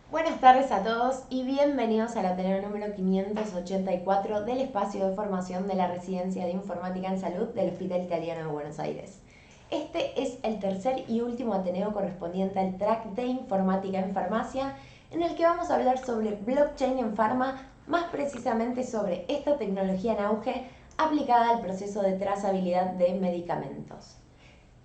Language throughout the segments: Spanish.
Buenas tardes a todos y bienvenidos al Ateneo número 584 del espacio de formación de la Residencia de Informática en Salud del Hospital Italiano de Buenos Aires. Este es el tercer y último Ateneo correspondiente al track de Informática en Farmacia, en el que vamos a hablar sobre blockchain en farma, más precisamente sobre esta tecnología en auge aplicada al proceso de trazabilidad de medicamentos.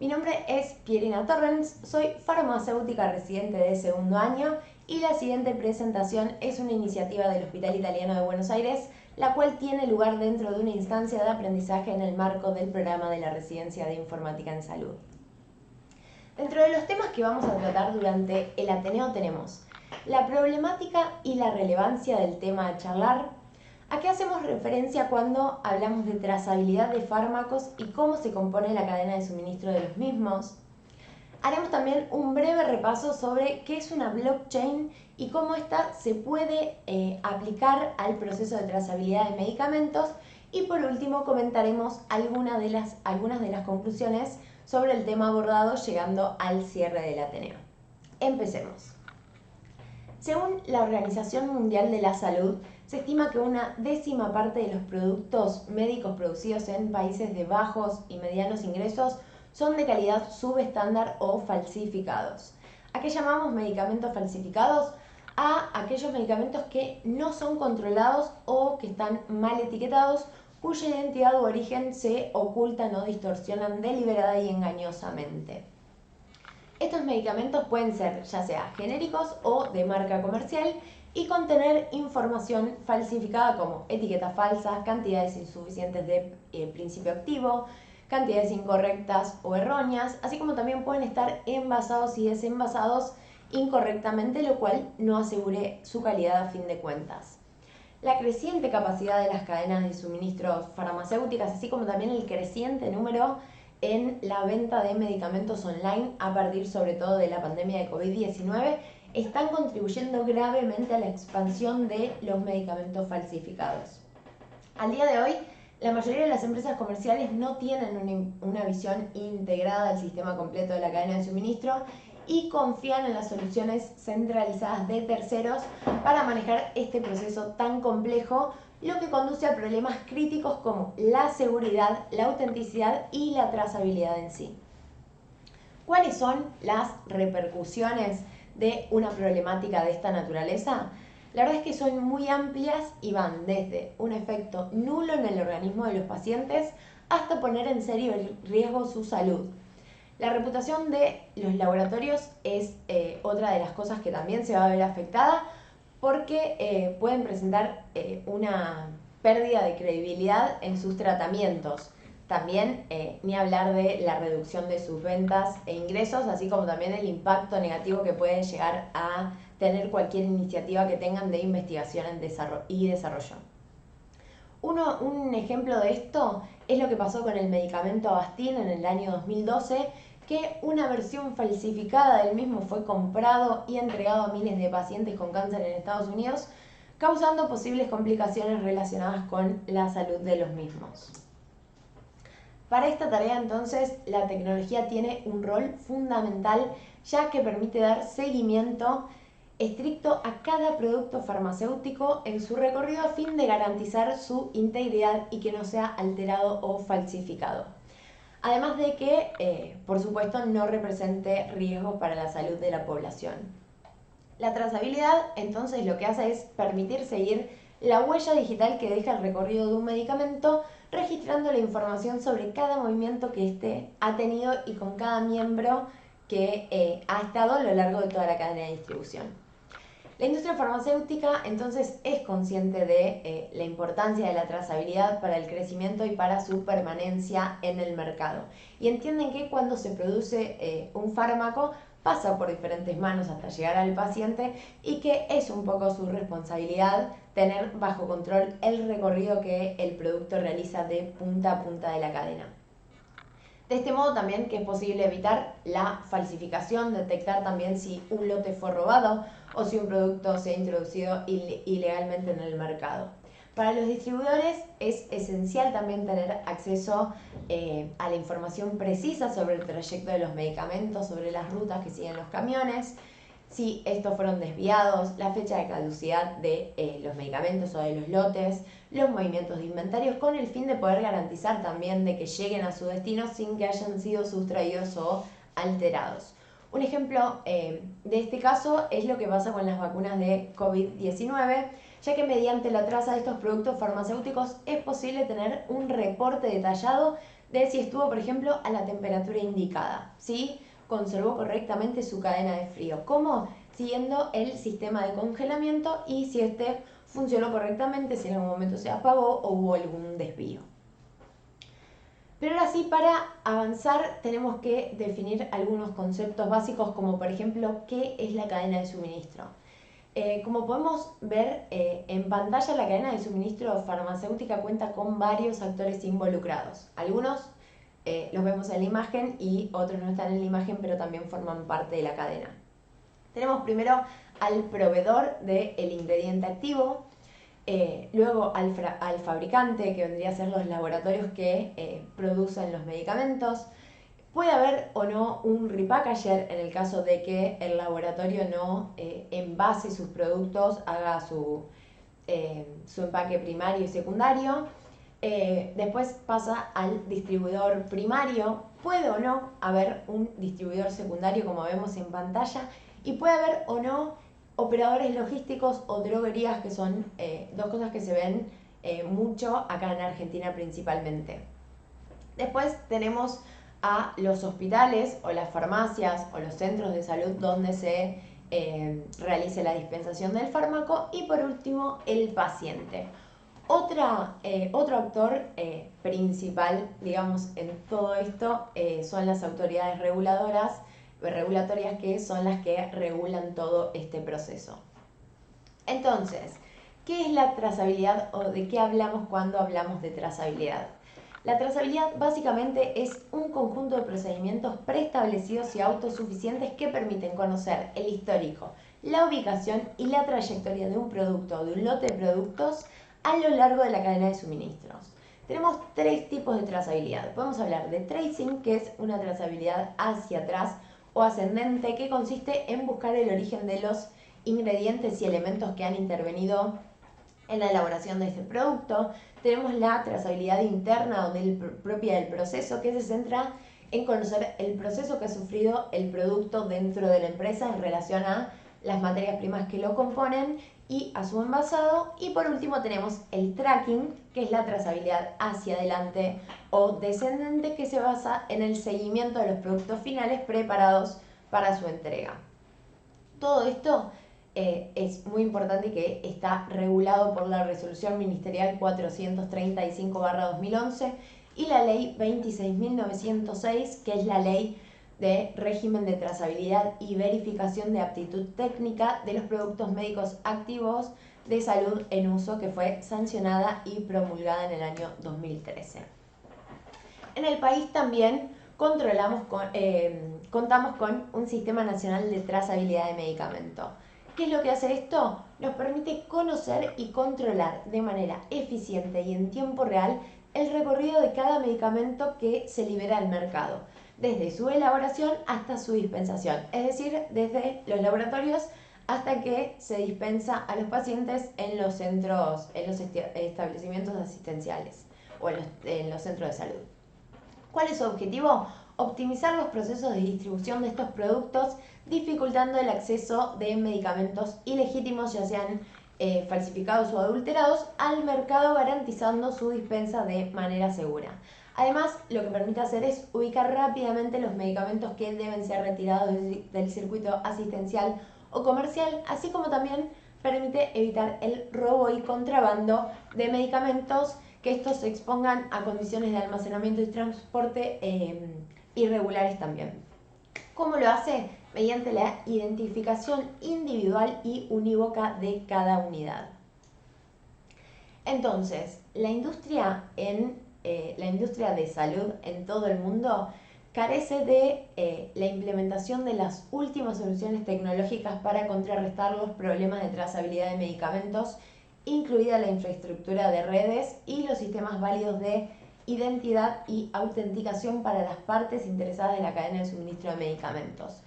Mi nombre es Pierina Torrens, soy farmacéutica residente de segundo año y la siguiente presentación es una iniciativa del Hospital Italiano de Buenos Aires, la cual tiene lugar dentro de una instancia de aprendizaje en el marco del programa de la Residencia de Informática en Salud. Dentro de los temas que vamos a tratar durante el Ateneo tenemos la problemática y la relevancia del tema a charlar. ¿A qué hacemos referencia cuando hablamos de trazabilidad de fármacos y cómo se compone la cadena de suministro de los mismos? Haremos también un breve repaso sobre qué es una blockchain y cómo ésta se puede aplicar al proceso de trazabilidad de medicamentos. Y por último comentaremos algunas de las conclusiones sobre el tema abordado, llegando al cierre del Ateneo. Empecemos. Según la Organización Mundial de la Salud, se estima que una décima parte de los productos médicos producidos en países de bajos y medianos ingresos son de calidad subestándar o falsificados. ¿A qué llamamos medicamentos falsificados? A aquellos medicamentos que no son controlados o que están mal etiquetados, cuya identidad u origen se ocultan o distorsionan deliberada y engañosamente. Estos medicamentos pueden ser ya sea genéricos o de marca comercial y contener información falsificada como etiquetas falsas, cantidades insuficientes de principio activo, cantidades incorrectas o erróneas, así como también pueden estar envasados y desenvasados incorrectamente, lo cual no asegure su calidad a fin de cuentas. La creciente capacidad de las cadenas de suministros farmacéuticas, así como también el creciente número en la venta de medicamentos online a partir sobre todo de la pandemia de COVID-19, están contribuyendo gravemente a la expansión de los medicamentos falsificados. Al día de hoy, la mayoría de las empresas comerciales no tienen una visión integrada del sistema completo de la cadena de suministro y confían en las soluciones centralizadas de terceros para manejar este proceso tan complejo, lo que conduce a problemas críticos como la seguridad, la autenticidad y la trazabilidad en sí. ¿Cuáles son las repercusiones de una problemática de esta naturaleza? La verdad es que son muy amplias y van desde un efecto nulo en el organismo de los pacientes hasta poner en serio riesgo su salud. La reputación de los laboratorios es otra de las cosas que también se va a ver afectada porque pueden presentar una pérdida de credibilidad en sus tratamientos. También ni hablar de la reducción de sus ventas e ingresos, así como también el impacto negativo que puede llegar a tener cualquier iniciativa que tengan de investigación y desarrollo. Un ejemplo de esto es lo que pasó con el medicamento Avastin en el año 2012, que una versión falsificada del mismo fue comprado y entregado a miles de pacientes con cáncer en Estados Unidos, causando posibles complicaciones relacionadas con la salud de los mismos. Para esta tarea entonces la tecnología tiene un rol fundamental, ya que permite dar seguimiento estricto a cada producto farmacéutico en su recorrido a fin de garantizar su integridad y que no sea alterado o falsificado. Además de que, por supuesto, no represente riesgos para la salud de la población. La trazabilidad, entonces, lo que hace es permitir seguir la huella digital que deja el recorrido de un medicamento, registrando la información sobre cada movimiento que éste ha tenido y con cada miembro que ha estado a lo largo de toda la cadena de distribución. La industria farmacéutica entonces es consciente de la importancia de la trazabilidad para el crecimiento y para su permanencia en el mercado. Y entienden que cuando se produce un fármaco pasa por diferentes manos hasta llegar al paciente y que es un poco su responsabilidad tener bajo control el recorrido que el producto realiza de punta a punta de la cadena. De este modo también que es posible evitar la falsificación, detectar también si un lote fue robado o si un producto se ha introducido ilegalmente en el mercado. Para los distribuidores es esencial también tener acceso a la información precisa sobre el trayecto de los medicamentos, sobre las rutas que siguen los camiones. si estos fueron desviados, la fecha de caducidad de los medicamentos o de los lotes, los movimientos de inventarios, con el fin de poder garantizar también de que lleguen a su destino sin que hayan sido sustraídos o alterados. Un ejemplo de este caso es lo que pasa con las vacunas de COVID-19, ya que mediante la traza de estos productos farmacéuticos es posible tener un reporte detallado de si estuvo, por ejemplo, a la temperatura indicada, ¿sí? Conservó correctamente su cadena de frío. ¿Cómo? Siguiendo el sistema de congelamiento y si este funcionó correctamente, si en algún momento se apagó o hubo algún desvío. Pero ahora sí, para avanzar tenemos que definir algunos conceptos básicos, como por ejemplo, ¿qué es la cadena de suministro? Como podemos ver en pantalla, la cadena de suministro farmacéutica cuenta con varios actores involucrados. Algunos los vemos en la imagen y otros no están en la imagen, pero también forman parte de la cadena. Tenemos primero al proveedor del ingrediente activo, luego al fabricante, que vendría a ser los laboratorios que producen los medicamentos. Puede haber o no un repackager en el caso de que el laboratorio no envase sus productos, haga su empaque primario y secundario. Después pasa al distribuidor primario. Puede o no haber un distribuidor secundario, como vemos en pantalla, y puede haber o no operadores logísticos o droguerías, que son dos cosas que se ven mucho acá en Argentina principalmente. Después tenemos a los hospitales o las farmacias o los centros de salud donde se realice la dispensación del fármaco, y por último el paciente. Otro actor principal, digamos, en todo esto son las autoridades regulatorias, que son las que regulan todo este proceso. Entonces, ¿qué es la trazabilidad o de qué hablamos cuando hablamos de trazabilidad? La trazabilidad básicamente es un conjunto de procedimientos preestablecidos y autosuficientes que permiten conocer el histórico, la ubicación y la trayectoria de un producto o de un lote de productos a lo largo de la cadena de suministros. Tenemos tres tipos de trazabilidad. Podemos hablar de tracing, que es una trazabilidad hacia atrás o ascendente, que consiste en buscar el origen de los ingredientes y elementos que han intervenido en la elaboración de este producto. Tenemos la trazabilidad interna propia del proceso, que se centra en conocer el proceso que ha sufrido el producto dentro de la empresa en relación a las materias primas que lo componen y a su envasado. Y por último tenemos el tracking, que es la trazabilidad hacia adelante o descendente, que se basa en el seguimiento de los productos finales preparados para su entrega. Todo esto es muy importante, que está regulado por la Resolución Ministerial 435/2011 y la Ley 26.906, que es la Ley de Régimen de Trazabilidad y Verificación de Aptitud Técnica de los Productos Médicos Activos de Salud en Uso, que fue sancionada y promulgada en el año 2013. En el país también contamos con un Sistema Nacional de Trazabilidad de Medicamentos. ¿Qué es lo que hace esto? Nos permite conocer y controlar de manera eficiente y en tiempo real el recorrido de cada medicamento que se libera al mercado, desde su elaboración hasta su dispensación, es decir, desde los laboratorios hasta que se dispensa a los pacientes en los establecimientos asistenciales o en los centros de salud. ¿Cuál es su objetivo? Optimizar los procesos de distribución de estos productos, dificultando el acceso de medicamentos ilegítimos, ya sean falsificados o adulterados, al mercado, garantizando su dispensa de manera segura. Además, lo que permite hacer es ubicar rápidamente los medicamentos que deben ser retirados del circuito asistencial o comercial, así como también permite evitar el robo y contrabando de medicamentos, que estos se expongan a condiciones de almacenamiento y transporte irregulares también. ¿Cómo lo hace? Mediante la identificación individual y unívoca de cada unidad. Entonces, la industria de salud en todo el mundo carece de la implementación de las últimas soluciones tecnológicas para contrarrestar los problemas de trazabilidad de medicamentos, incluida la infraestructura de redes y los sistemas válidos de identidad y autenticación para las partes interesadas en la cadena de suministro de medicamentos.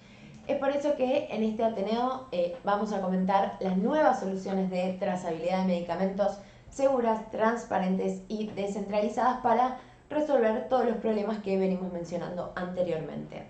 Es por eso que en este Ateneo vamos a comentar las nuevas soluciones de trazabilidad de medicamentos seguras, transparentes y descentralizadas para resolver todos los problemas que venimos mencionando anteriormente.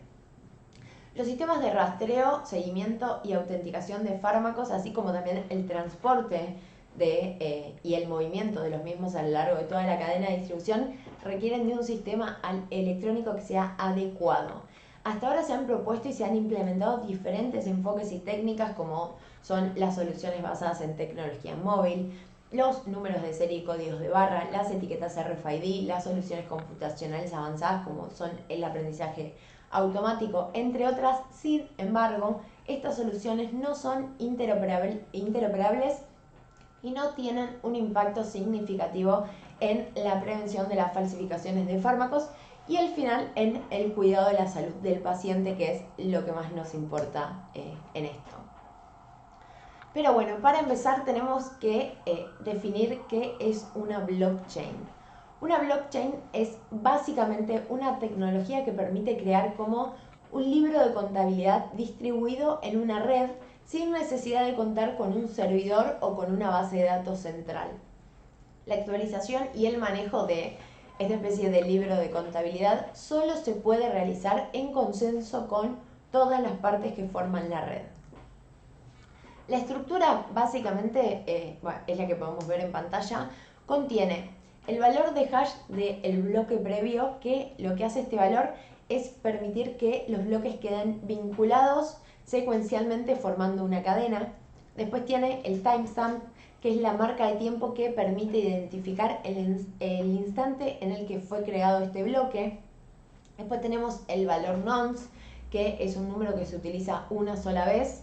Los sistemas de rastreo, seguimiento y autenticación de fármacos, así como también el transporte y el movimiento de los mismos a lo largo de toda la cadena de distribución, requieren de un sistema electrónico que sea adecuado. Hasta ahora se han propuesto y se han implementado diferentes enfoques y técnicas, como son las soluciones basadas en tecnología móvil, los números de serie y códigos de barra, las etiquetas RFID, las soluciones computacionales avanzadas como son el aprendizaje automático, entre otras. Sin embargo, estas soluciones no son interoperables y no tienen un impacto significativo en la prevención de las falsificaciones de fármacos y al final en el cuidado de la salud del paciente, que es lo que más nos importa en esto. Pero bueno, para empezar tenemos que definir qué es una blockchain. Una blockchain es básicamente una tecnología que permite crear como un libro de contabilidad distribuido en una red sin necesidad de contar con un servidor o con una base de datos central. La actualización y el manejo de esta especie de libro de contabilidad solo se puede realizar en consenso con todas las partes que forman la red. La estructura básicamente, es la que podemos ver en pantalla, contiene el valor de hash del bloque previo, que lo que hace este valor es permitir que los bloques queden vinculados secuencialmente formando una cadena. Después tiene el timestamp, que es la marca de tiempo que permite identificar el instante en el que fue creado este bloque. Después tenemos el valor nonce, que es un número que se utiliza una sola vez.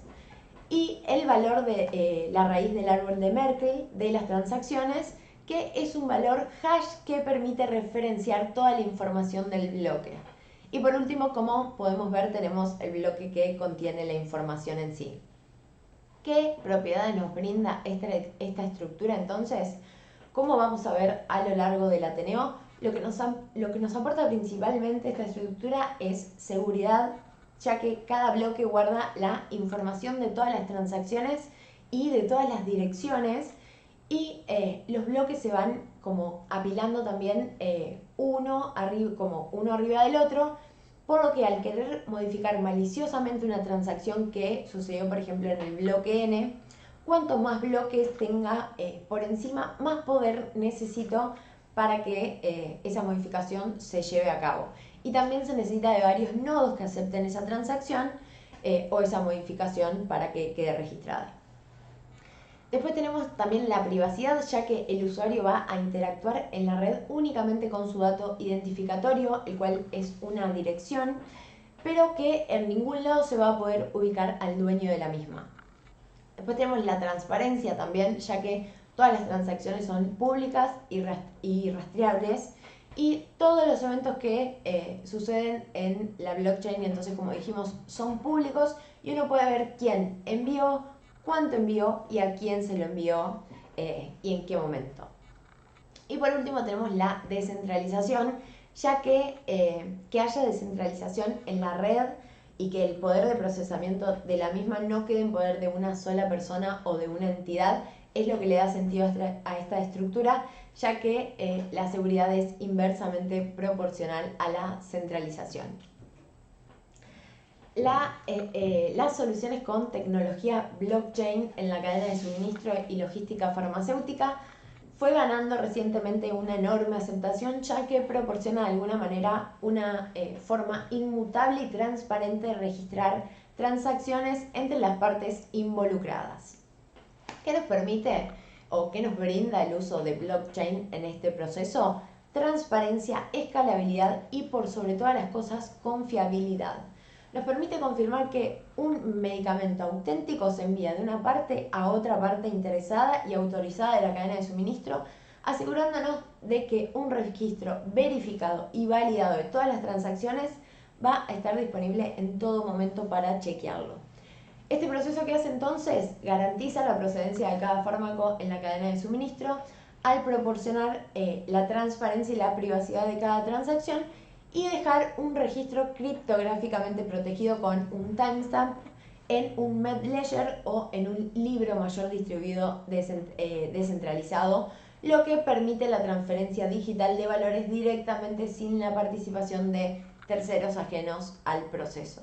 Y el valor de la raíz del árbol de Merkle de las transacciones, que es un valor hash que permite referenciar toda la información del bloque. Y por último, como podemos ver, tenemos el bloque que contiene la información en sí. ¿Qué propiedades nos brinda esta estructura entonces? Como vamos a ver a lo largo del Ateneo, lo que nos aporta principalmente esta estructura es seguridad, ya que cada bloque guarda la información de todas las transacciones y de todas las direcciones, y los bloques se van como apilando también uno arriba del otro, por lo que al querer modificar maliciosamente una transacción que sucedió por ejemplo en el bloque N, cuanto más bloques tenga por encima, más poder necesito para que esa modificación se lleve a cabo. Y también se necesita de varios nodos que acepten esa transacción o esa modificación para que quede registrada. Después tenemos también la privacidad, ya que el usuario va a interactuar en la red únicamente con su dato identificatorio, el cual es una dirección, pero que en ningún lado se va a poder ubicar al dueño de la misma. Después tenemos la transparencia también, ya que todas las transacciones son públicas y rastreables, y todos los eventos que suceden en la blockchain, entonces como dijimos, son públicos y uno puede ver quién envió, cuánto envió y a quién se lo envió y en qué momento. Y por último tenemos la descentralización, ya que haya descentralización en la red y que el poder de procesamiento de la misma no quede en poder de una sola persona o de una entidad, es lo que le da sentido a esta estructura, ya que la seguridad es inversamente proporcional a la centralización. Las soluciones con tecnología blockchain en la cadena de suministro y logística farmacéutica fue ganando recientemente una enorme aceptación, ya que proporciona de alguna manera una forma inmutable y transparente de registrar transacciones entre las partes involucradas. ¿Qué nos permite o qué nos brinda el uso de blockchain en este proceso? Transparencia, escalabilidad y, por sobre todas las cosas, confiabilidad. Nos permite confirmar que un medicamento auténtico se envía de una parte a otra parte interesada y autorizada de la cadena de suministro, asegurándonos de que un registro verificado y validado de todas las transacciones va a estar disponible en todo momento para chequearlo. Este proceso que hace entonces garantiza la procedencia de cada fármaco en la cadena de suministro al proporcionar la transparencia y la privacidad de cada transacción, y dejar un registro criptográficamente protegido con un timestamp en un Medledger o en un libro mayor distribuido descentralizado, lo que permite la transferencia digital de valores directamente sin la participación de terceros ajenos al proceso.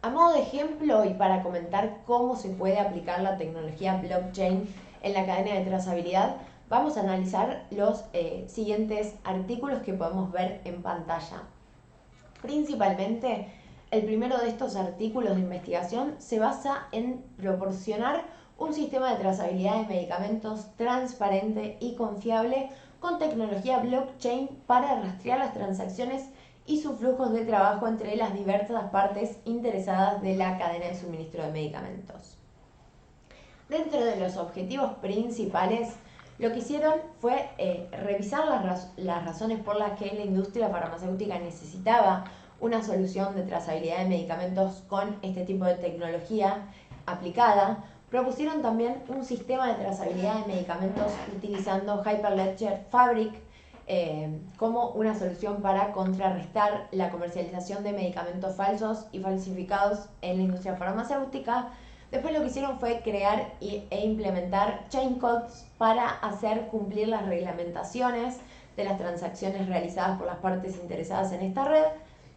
A modo de ejemplo y para comentar cómo se puede aplicar la tecnología blockchain en la cadena de trazabilidad, vamos a analizar los siguientes artículos que podemos ver en pantalla. Principalmente, el primero de estos artículos de investigación se basa en proporcionar un sistema de trazabilidad de medicamentos transparente y confiable con tecnología blockchain para rastrear las transacciones y sus flujos de trabajo entre las diversas partes interesadas de la cadena de suministro de medicamentos. Dentro de los objetivos principales, lo que hicieron fue revisar las razones por las que la industria farmacéutica necesitaba una solución de trazabilidad de medicamentos con este tipo de tecnología aplicada. Propusieron también un sistema de trazabilidad de medicamentos utilizando Hyperledger Fabric como una solución para contrarrestar la comercialización de medicamentos falsos y falsificados en la industria farmacéutica. Después lo que hicieron fue crear e implementar chain codes para hacer cumplir las reglamentaciones de las transacciones realizadas por las partes interesadas en esta red.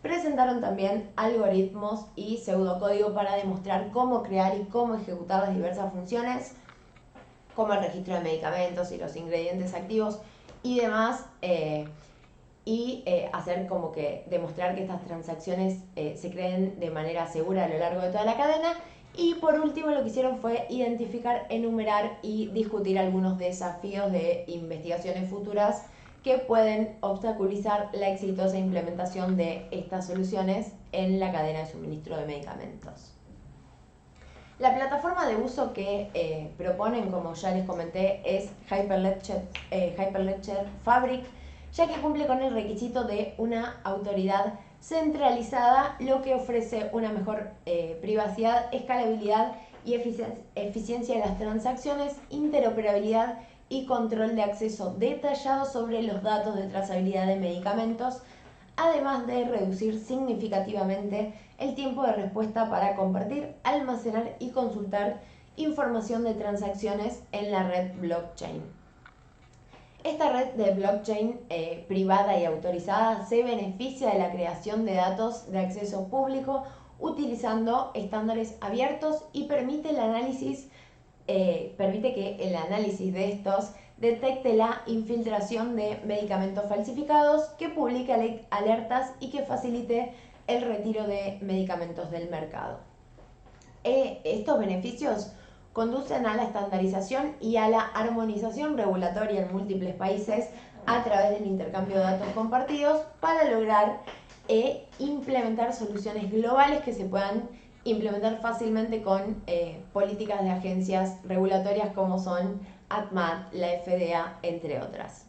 Presentaron también algoritmos y pseudocódigo para demostrar cómo crear y cómo ejecutar las diversas funciones, como el registro de medicamentos y los ingredientes activos y demás, hacer como que demostrar que estas transacciones se creen de manera segura a lo largo de toda la cadena. Y por último lo que hicieron fue identificar, enumerar y discutir algunos desafíos de investigaciones futuras que pueden obstaculizar la exitosa implementación de estas soluciones en la cadena de suministro de medicamentos. La plataforma de uso que proponen, como ya les comenté, es Hyperledger Fabric, ya que cumple con el requisito de una autoridad centralizada, lo que ofrece una mejor privacidad, escalabilidad y eficiencia de las transacciones, interoperabilidad y control de acceso detallado sobre los datos de trazabilidad de medicamentos, además de reducir significativamente el tiempo de respuesta para compartir, almacenar y consultar información de transacciones en la red blockchain. Esta red de blockchain privada y autorizada se beneficia de la creación de datos de acceso público utilizando estándares abiertos y permite que el análisis de estos detecte la infiltración de medicamentos falsificados, que publique alertas y que facilite el retiro de medicamentos del mercado. Estos beneficios conducen a la estandarización y a la armonización regulatoria en múltiples países a través del intercambio de datos compartidos para lograr implementar soluciones globales que se puedan implementar fácilmente con políticas de agencias regulatorias como son ACMAT, la FDA, entre otras.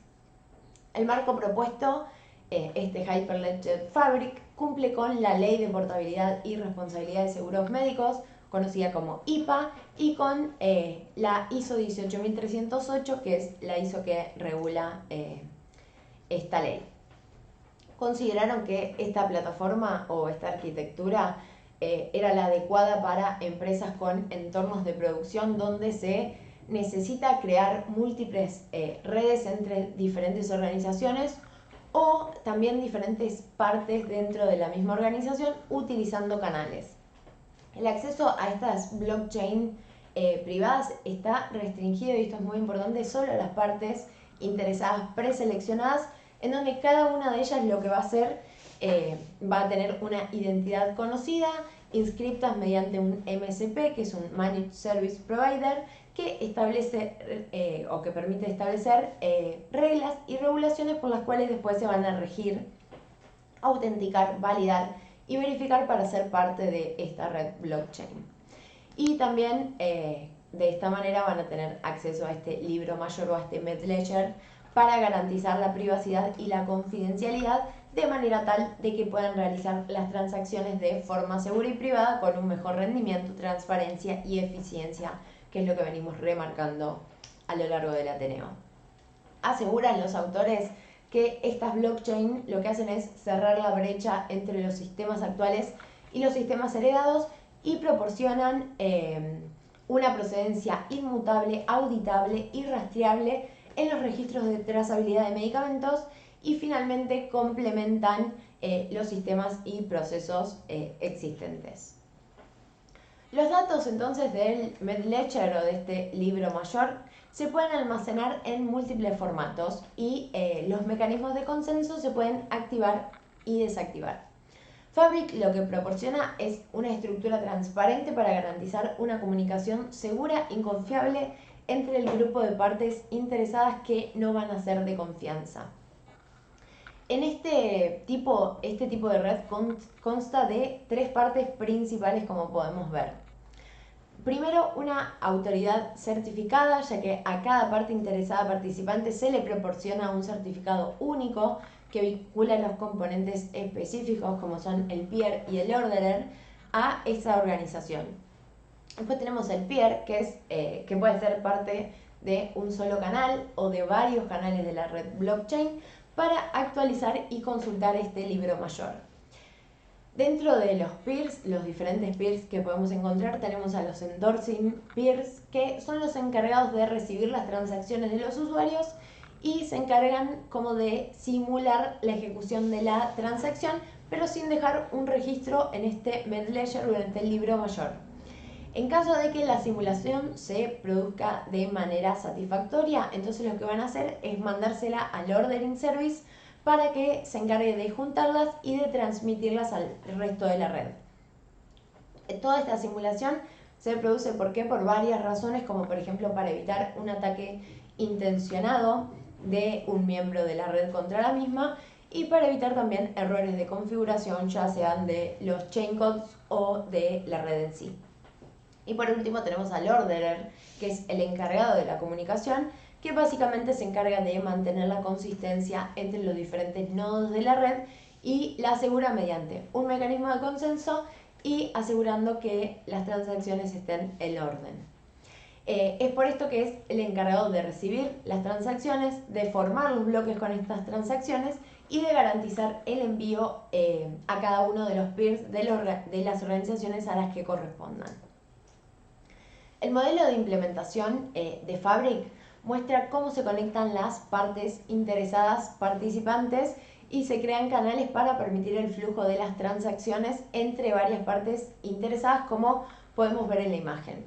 El marco propuesto, este Hyperledger Fabric, cumple con la Ley de Portabilidad y Responsabilidad de Seguros Médicos, conocida como IPA, y con la ISO 18308, que es la ISO que regula esta ley. Consideraron que esta plataforma o esta arquitectura era la adecuada para empresas con entornos de producción donde se necesita crear múltiples redes entre diferentes organizaciones o también diferentes partes dentro de la misma organización utilizando canales. El acceso a estas blockchain privadas está restringido, y esto es muy importante, solo a las partes interesadas preseleccionadas, en donde cada una de ellas lo que va a hacer va a tener una identidad conocida, inscriptas mediante un MSP, que es un Managed Service Provider, que establece o que permite establecer reglas y regulaciones por las cuales después se van a regir, autenticar, validar y verificar para ser parte de esta red blockchain. Y también de esta manera van a tener acceso a este libro mayor o a este Medledger para garantizar la privacidad y la confidencialidad de manera tal de que puedan realizar las transacciones de forma segura y privada con un mejor rendimiento, transparencia y eficiencia, que es lo que venimos remarcando a lo largo del Ateneo. Aseguran los autores que estas blockchain lo que hacen es cerrar la brecha entre los sistemas actuales y los sistemas heredados y proporcionan una procedencia inmutable, auditable y rastreable en los registros de trazabilidad de medicamentos y finalmente complementan los sistemas y procesos existentes. Los datos entonces del MedLedger o de este libro mayor se pueden almacenar en múltiples formatos y los mecanismos de consenso se pueden activar y desactivar. Fabric lo que proporciona es una estructura transparente para garantizar una comunicación segura y confiable entre el grupo de partes interesadas que no van a ser de confianza. En este tipo de red consta de tres partes principales, como podemos ver. Primero, una autoridad certificada, ya que a cada parte interesada participante se le proporciona un certificado único que vincula los componentes específicos, como son el peer y el orderer, a esa organización. Después tenemos el peer, que puede ser parte de un solo canal o de varios canales de la red blockchain para actualizar y consultar este libro mayor. Dentro de los peers, los diferentes peers que podemos encontrar, tenemos a los endorsing peers, que son los encargados de recibir las transacciones de los usuarios y se encargan como de simular la ejecución de la transacción, pero sin dejar un registro en este MedLedger o en este libro mayor. En caso de que la simulación se produzca de manera satisfactoria, entonces lo que van a hacer es mandársela al ordering service para que se encargue de juntarlas y de transmitirlas al resto de la red. Toda esta simulación se produce por varias razones, como por ejemplo para evitar un ataque intencionado de un miembro de la red contra la misma y para evitar también errores de configuración, ya sean de los chain codes o de la red en sí. Y por último tenemos al orderer, que es el encargado de la comunicación, que básicamente se encarga de mantener la consistencia entre los diferentes nodos de la red y la asegura mediante un mecanismo de consenso y asegurando que las transacciones estén en orden. Es por esto que es el encargado de recibir las transacciones, de formar los bloques con estas transacciones y de garantizar el envío a cada uno de los peers de las organizaciones a las que correspondan. El modelo de implementación de Fabric muestra cómo se conectan las partes interesadas participantes y se crean canales para permitir el flujo de las transacciones entre varias partes interesadas, como podemos ver en la imagen.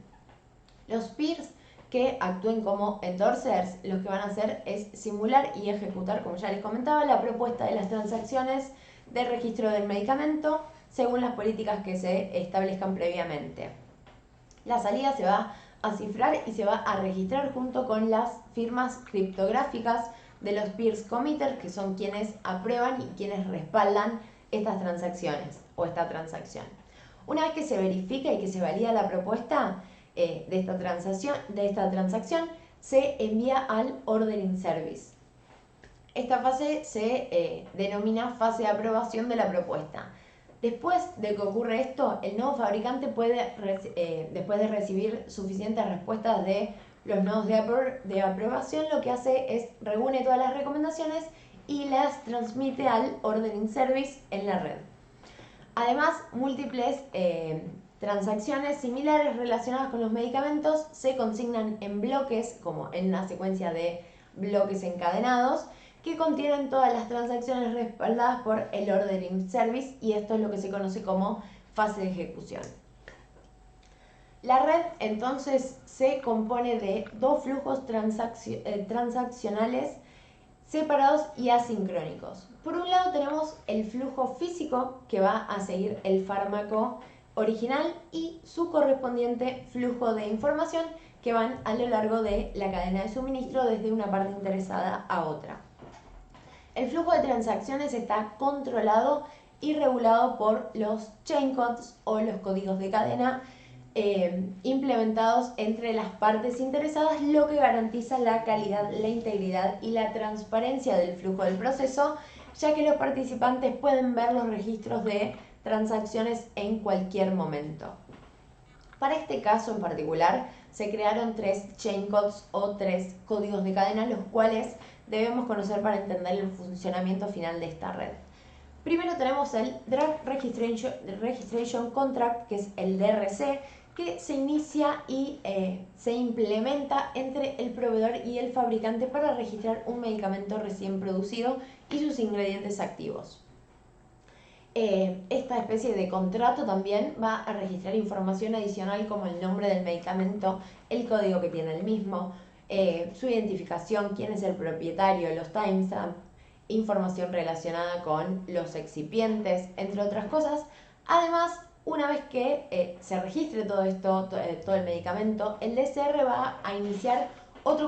Los peers que actúen como endorsers lo que van a hacer es simular y ejecutar, como ya les comentaba, la propuesta de las transacciones de registro del medicamento según las políticas que se establezcan previamente. La salida se va a cifrar y se va a registrar junto con las firmas criptográficas de los peers committers, que son quienes aprueban y quienes respaldan estas transacciones o esta transacción. Una vez que se verifica y que se valida la propuesta de esta transacción, se envía al ordering service. Esta fase se denomina fase de aprobación de la propuesta. Después de que ocurre esto, el nodo fabricante puede, después de recibir suficientes respuestas de los nodos de aprobación, lo que hace es reúne todas las recomendaciones y las transmite al ordering service en la red. Además, múltiples transacciones similares relacionadas con los medicamentos se consignan en bloques, como en una secuencia de bloques encadenados, que contienen todas las transacciones respaldadas por el ordering service, y esto es lo que se conoce como fase de ejecución. La red entonces se compone de dos flujos transaccionales separados y asincrónicos. Por un lado tenemos el flujo físico, que va a seguir el fármaco original, y su correspondiente flujo de información, que van a lo largo de la cadena de suministro desde una parte interesada a otra. El flujo de transacciones está controlado y regulado por los chain codes o los códigos de cadena implementados entre las partes interesadas, lo que garantiza la calidad, la integridad y la transparencia del flujo del proceso, ya que los participantes pueden ver los registros de transacciones en cualquier momento. Para este caso en particular, se crearon 3 chain codes o 3 códigos de cadena, los cuales debemos conocer para entender el funcionamiento final de esta red. Primero tenemos el Drug Registration Contract, que es el DRC, que se inicia y se implementa entre el proveedor y el fabricante para registrar un medicamento recién producido y sus ingredientes activos. Esta especie de contrato también va a registrar información adicional como el nombre del medicamento, el código que tiene el mismo, su identificación, quién es el propietario, los timestamps, información relacionada con los excipientes, entre otras cosas. Además, una vez que se registre todo esto, todo el medicamento, el DCR va a iniciar otro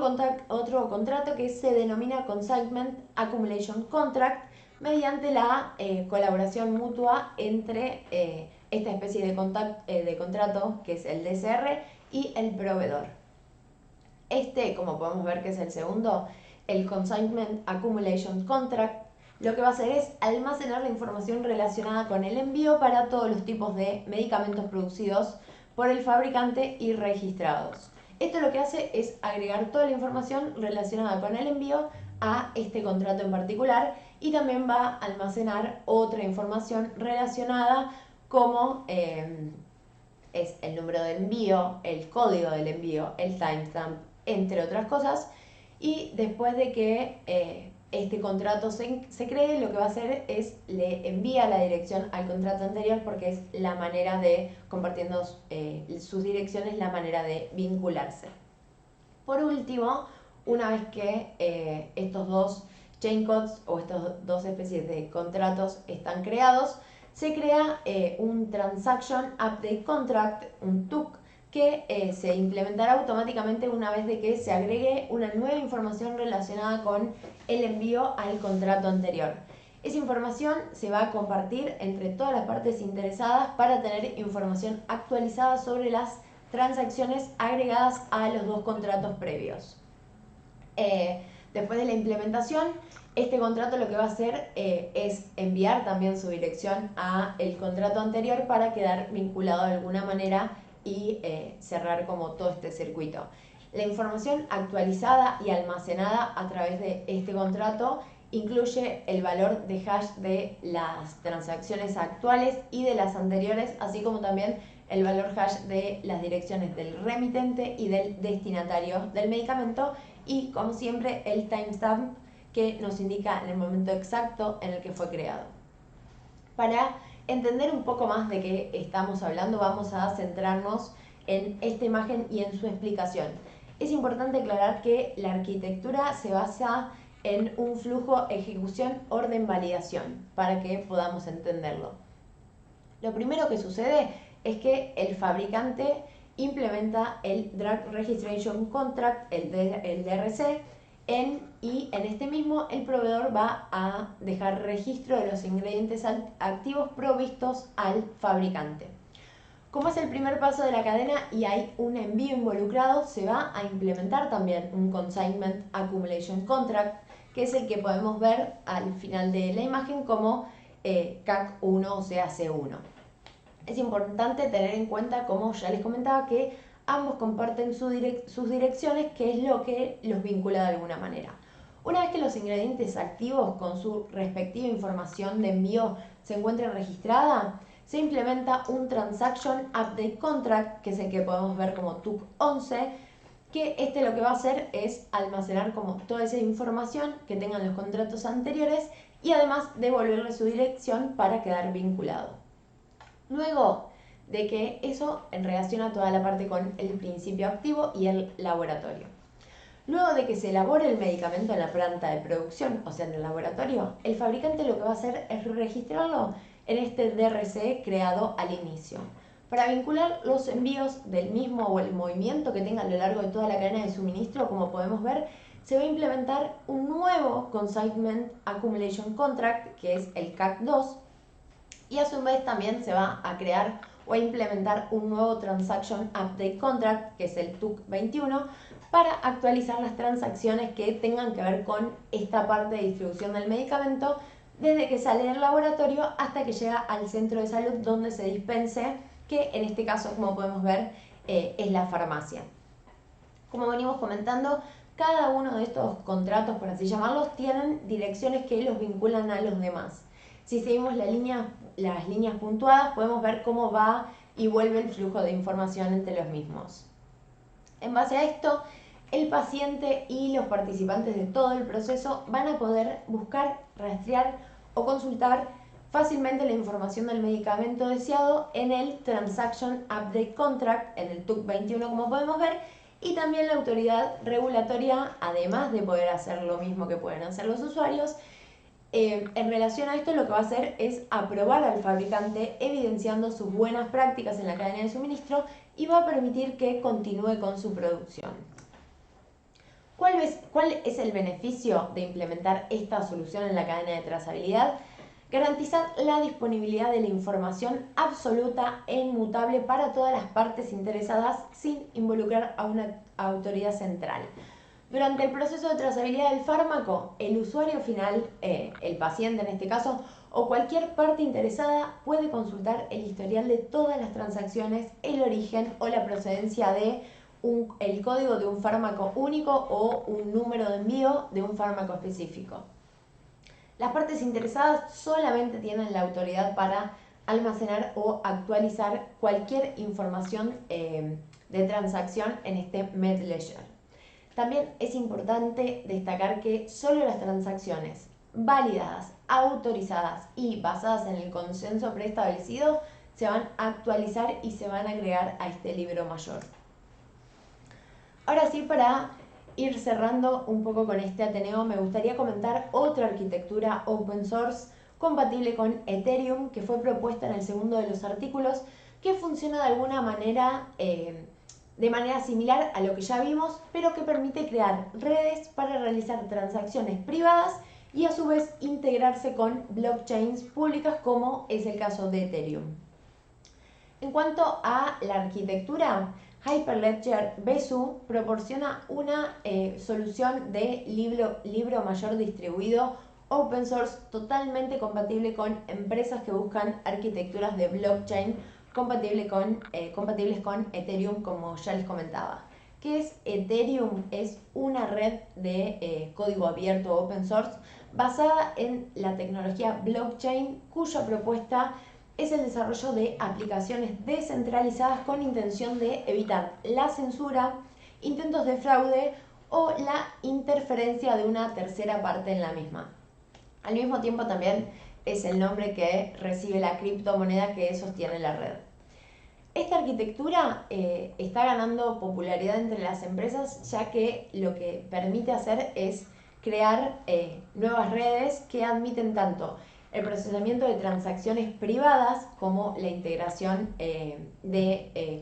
contrato que se denomina Consignment Accumulation Contract, mediante la colaboración mutua entre esta especie de contrato, que es el DCR, y el proveedor. Como podemos ver que es el segundo, el Consignment Accumulation Contract, lo que va a hacer es almacenar la información relacionada con el envío para todos los tipos de medicamentos producidos por el fabricante y registrados. Esto lo que hace es agregar toda la información relacionada con el envío a este contrato en particular, y también va a almacenar otra información relacionada como es el número de envío, el código del envío, el timestamp, entre otras cosas. Y después de que este contrato se cree, lo que va a hacer es le envía la dirección al contrato anterior, porque es la manera de, compartiendo sus direcciones, la manera de vincularse. Por último, una vez que estos dos chain codes o estas dos especies de contratos están creados, se crea un Transaction Update Contract, un TUC, que se implementará automáticamente una vez de que se agregue una nueva información relacionada con el envío al contrato anterior. Esa información se va a compartir entre todas las partes interesadas para tener información actualizada sobre las transacciones agregadas a los dos contratos previos. Después de la implementación, este contrato lo que va a hacer es enviar también su dirección a el contrato anterior para quedar vinculado de alguna manera y cerrar como todo este circuito. La información actualizada y almacenada a través de este contrato incluye el valor de hash de las transacciones actuales y de las anteriores, así como también el valor hash de las direcciones del remitente y del destinatario del medicamento, y como siempre el timestamp, que nos indica el momento exacto en el que fue creado. Para entender un poco más de qué estamos hablando, vamos a centrarnos en esta imagen y en su explicación. Es importante aclarar que la arquitectura se basa en un flujo ejecución, orden, validación, para que podamos entenderlo. Lo primero que sucede es que el fabricante implementa el Drug Registration Contract, el DRC, y en este mismo el proveedor va a dejar registro de los ingredientes activos provistos al fabricante. Como es el primer paso de la cadena y hay un envío involucrado, se va a implementar también un Consignment Accumulation Contract, que es el que podemos ver al final de la imagen como CAC1, o sea C1. Es importante tener en cuenta, como ya les comentaba, que ambos comparten sus direcciones, que es lo que los vincula de alguna manera. Una vez que los ingredientes activos con su respectiva información de envío se encuentren registrada, se implementa un Transaction Update Contract, que es el que podemos ver como TUC 11, que lo que va a hacer es almacenar como toda esa información que tengan los contratos anteriores y además devolverle su dirección para quedar vinculado. Luego de que eso relaciona toda la parte con el principio activo y el laboratorio. Luego de que se elabore el medicamento en la planta de producción, o sea en el laboratorio, el fabricante lo que va a hacer es registrarlo en este DRC creado al inicio, para vincular los envíos del mismo o el movimiento que tenga a lo largo de toda la cadena de suministro. Como podemos ver, se va a implementar un nuevo Consignment Accumulation Contract, que es el CAC2, y a su vez también se va a crear o a implementar un nuevo Transaction Update Contract, que es el TUC 21, para actualizar las transacciones que tengan que ver con esta parte de distribución del medicamento, desde que sale del laboratorio hasta que llega al centro de salud donde se dispense, que en este caso, como podemos ver, es la farmacia. Como venimos comentando, cada uno de estos contratos, por así llamarlos, tienen direcciones que los vinculan a los demás. Si seguimos las líneas puntuadas, podemos ver cómo va y vuelve el flujo de información entre los mismos. En base a esto, el paciente y los participantes de todo el proceso van a poder buscar, rastrear o consultar fácilmente la información del medicamento deseado en el Transaction Update Contract, en el TUC 21 como podemos ver, y también la autoridad regulatoria, además de poder hacer lo mismo que pueden hacer los usuarios, en relación a esto lo que va a hacer es aprobar al fabricante evidenciando sus buenas prácticas en la cadena de suministro y va a permitir que continúe con su producción. ¿Cuál es el beneficio de implementar esta solución en la cadena de trazabilidad? Garantizar la disponibilidad de la información absoluta e inmutable para todas las partes interesadas sin involucrar a una autoridad central. Durante el proceso de trazabilidad del fármaco, el usuario final, el paciente en este caso, o cualquier parte interesada puede consultar el historial de todas las transacciones, el origen o la procedencia de el código de un fármaco único o un número de envío de un fármaco específico. Las partes interesadas solamente tienen la autoridad para almacenar o actualizar cualquier información de transacción en este MedLedger. También es importante destacar que solo las transacciones validadas, autorizadas y basadas en el consenso preestablecido se van a actualizar y se van a agregar a este libro mayor. Ahora sí, para ir cerrando un poco con este Ateneo, me gustaría comentar otra arquitectura open source compatible con Ethereum que fue propuesta en el segundo de los artículos, que funciona de alguna manera de manera similar a lo que ya vimos, pero que permite crear redes para realizar transacciones privadas y a su vez integrarse con blockchains públicas como es el caso de Ethereum. En cuanto a la arquitectura, Hyperledger Besu proporciona una solución de libro mayor distribuido open source totalmente compatible con empresas que buscan arquitecturas de blockchain compatibles con Ethereum, como ya les comentaba. ¿Qué es Ethereum? Es una red de código abierto open source basada en la tecnología blockchain, cuya propuesta es el desarrollo de aplicaciones descentralizadas con intención de evitar la censura, intentos de fraude o la interferencia de una tercera parte en la misma. Al mismo tiempo también es el nombre que recibe la criptomoneda que sostiene la red. Esta arquitectura está ganando popularidad entre las empresas, ya que lo que permite hacer es crear nuevas redes que admiten tanto el procesamiento de transacciones privadas como la integración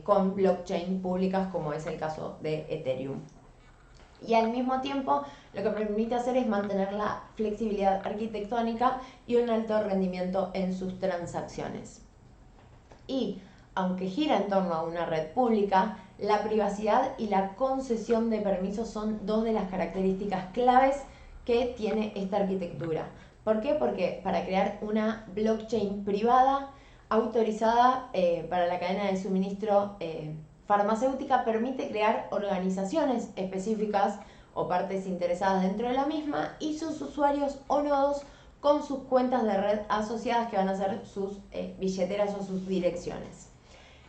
con blockchain públicas, como es el caso de Ethereum. Y al mismo tiempo lo que permite hacer es mantener la flexibilidad arquitectónica y un alto rendimiento en sus transacciones. Y aunque gira en torno a una red pública, la privacidad y la concesión de permisos son dos de las características claves que tiene esta arquitectura. ¿Por qué? Porque para crear una blockchain privada autorizada para la cadena de suministro farmacéutica permite crear organizaciones específicas o partes interesadas dentro de la misma y sus usuarios o nodos con sus cuentas de red asociadas que van a ser sus billeteras o sus direcciones.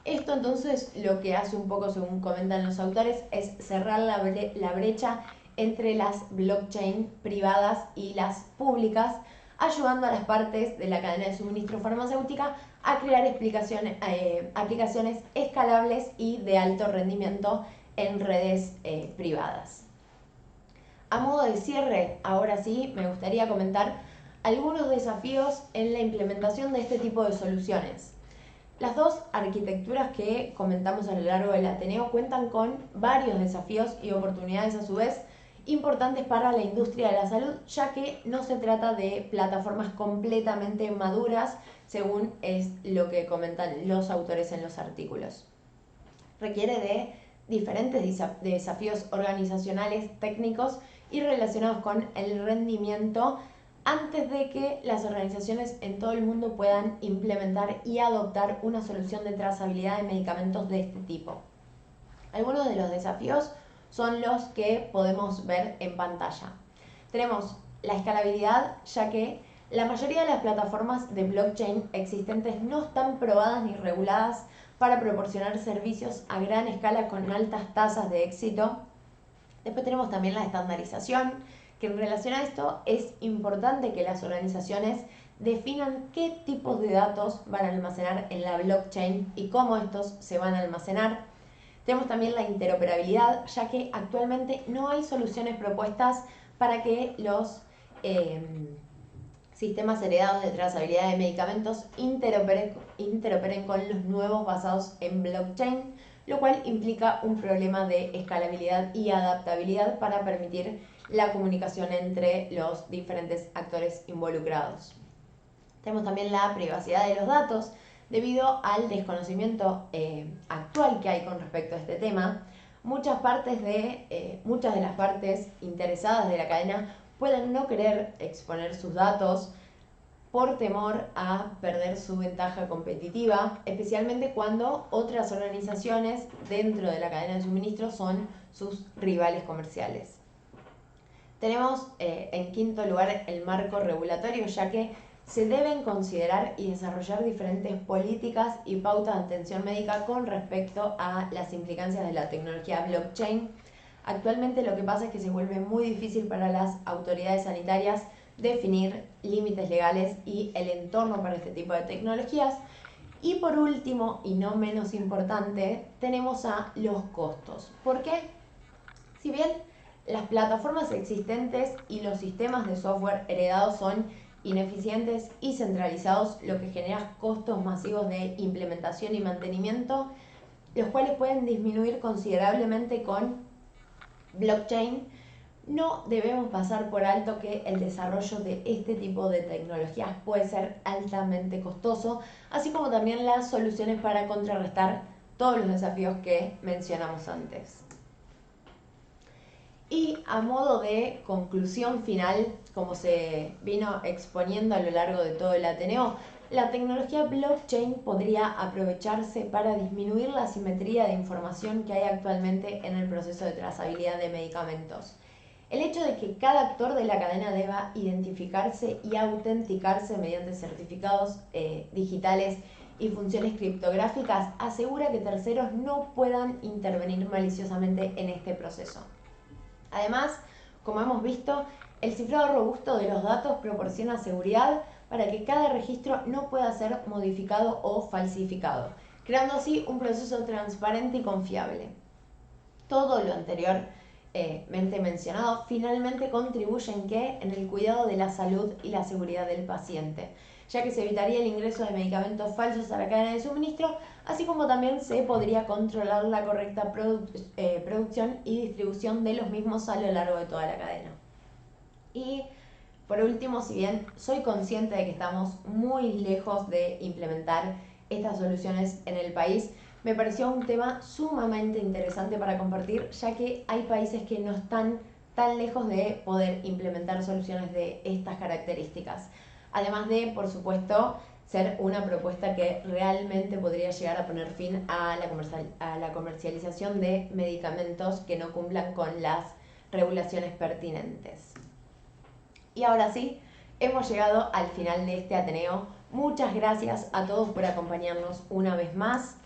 Esto entonces lo que hace un poco, según comentan los autores, es cerrar la brecha entre las blockchain privadas y las públicas, ayudando a las partes de la cadena de suministro farmacéutica a crear aplicaciones escalables y de alto rendimiento en redes privadas. A modo de cierre, ahora sí, me gustaría comentar algunos desafíos en la implementación de este tipo de soluciones. Las dos arquitecturas que comentamos a lo largo del Ateneo cuentan con varios desafíos y oportunidades a su vez importantes para la industria de la salud, ya que no se trata de plataformas completamente maduras, según es lo que comentan los autores en los artículos. Requiere de diferentes desafíos organizacionales, técnicos y relacionados con el rendimiento antes de que las organizaciones en todo el mundo puedan implementar y adoptar una solución de trazabilidad de medicamentos de este tipo. Algunos de los desafíos son los que podemos ver en pantalla. Tenemos la escalabilidad, ya que la mayoría de las plataformas de blockchain existentes no están probadas ni reguladas para proporcionar servicios a gran escala con altas tasas de éxito. Después tenemos también la estandarización, que en relación a esto es importante que las organizaciones definan qué tipos de datos van a almacenar en la blockchain y cómo estos se van a almacenar. Tenemos también la interoperabilidad, ya que actualmente no hay soluciones propuestas para que los sistemas heredados de trazabilidad de medicamentos interoperen con los nuevos basados en blockchain, lo cual implica un problema de escalabilidad y adaptabilidad para permitir la comunicación entre los diferentes actores involucrados. Tenemos también la privacidad de los datos. Debido al desconocimiento actual que hay con respecto a este tema, muchas de las partes interesadas de la cadena pueden no querer exponer sus datos por temor a perder su ventaja competitiva, especialmente cuando otras organizaciones dentro de la cadena de suministro son sus rivales comerciales. Tenemos en quinto lugar el marco regulatorio, ya que se deben considerar y desarrollar diferentes políticas y pautas de atención médica con respecto a las implicancias de la tecnología blockchain. Actualmente lo que pasa es que se vuelve muy difícil para las autoridades sanitarias definir límites legales y el entorno para este tipo de tecnologías. Y por último, y no menos importante, tenemos a los costos. ¿Por qué? Si bien las plataformas existentes y los sistemas de software heredados son ineficientes y centralizados, lo que genera costos masivos de implementación y mantenimiento, los cuales pueden disminuir considerablemente con blockchain, no debemos pasar por alto que el desarrollo de este tipo de tecnologías puede ser altamente costoso, así como también las soluciones para contrarrestar todos los desafíos que mencionamos antes. Y a modo de conclusión final, como se vino exponiendo a lo largo de todo el Ateneo, la tecnología blockchain podría aprovecharse para disminuir la asimetría de información que hay actualmente en el proceso de trazabilidad de medicamentos. El hecho de que cada actor de la cadena deba identificarse y autenticarse mediante certificados digitales y funciones criptográficas asegura que terceros no puedan intervenir maliciosamente en este proceso. Además, como hemos visto, el cifrado robusto de los datos proporciona seguridad para que cada registro no pueda ser modificado o falsificado, creando así un proceso transparente y confiable. Todo lo anteriormente mencionado finalmente contribuye en el cuidado de la salud y la seguridad del paciente, ya que se evitaría el ingreso de medicamentos falsos a la cadena de suministro, así como también se podría controlar la correcta producción y distribución de los mismos a lo largo de toda la cadena. Y por último, si bien soy consciente de que estamos muy lejos de implementar estas soluciones en el país, me pareció un tema sumamente interesante para compartir, ya que hay países que no están tan lejos de poder implementar soluciones de estas características. Además de, por supuesto, ser una propuesta que realmente podría llegar a poner fin a la comercialización de medicamentos que no cumplan con las regulaciones pertinentes. Y ahora sí, hemos llegado al final de este Ateneo. Muchas gracias a todos por acompañarnos una vez más.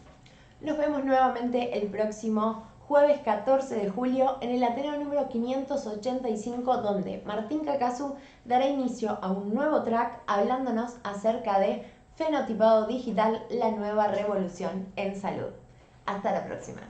Nos vemos nuevamente el próximo jueves 14 de julio en el Ateneo número 585, donde Martín Cacasu dará inicio a un nuevo track hablándonos acerca de fenotipado digital, la nueva revolución en salud. Hasta la próxima.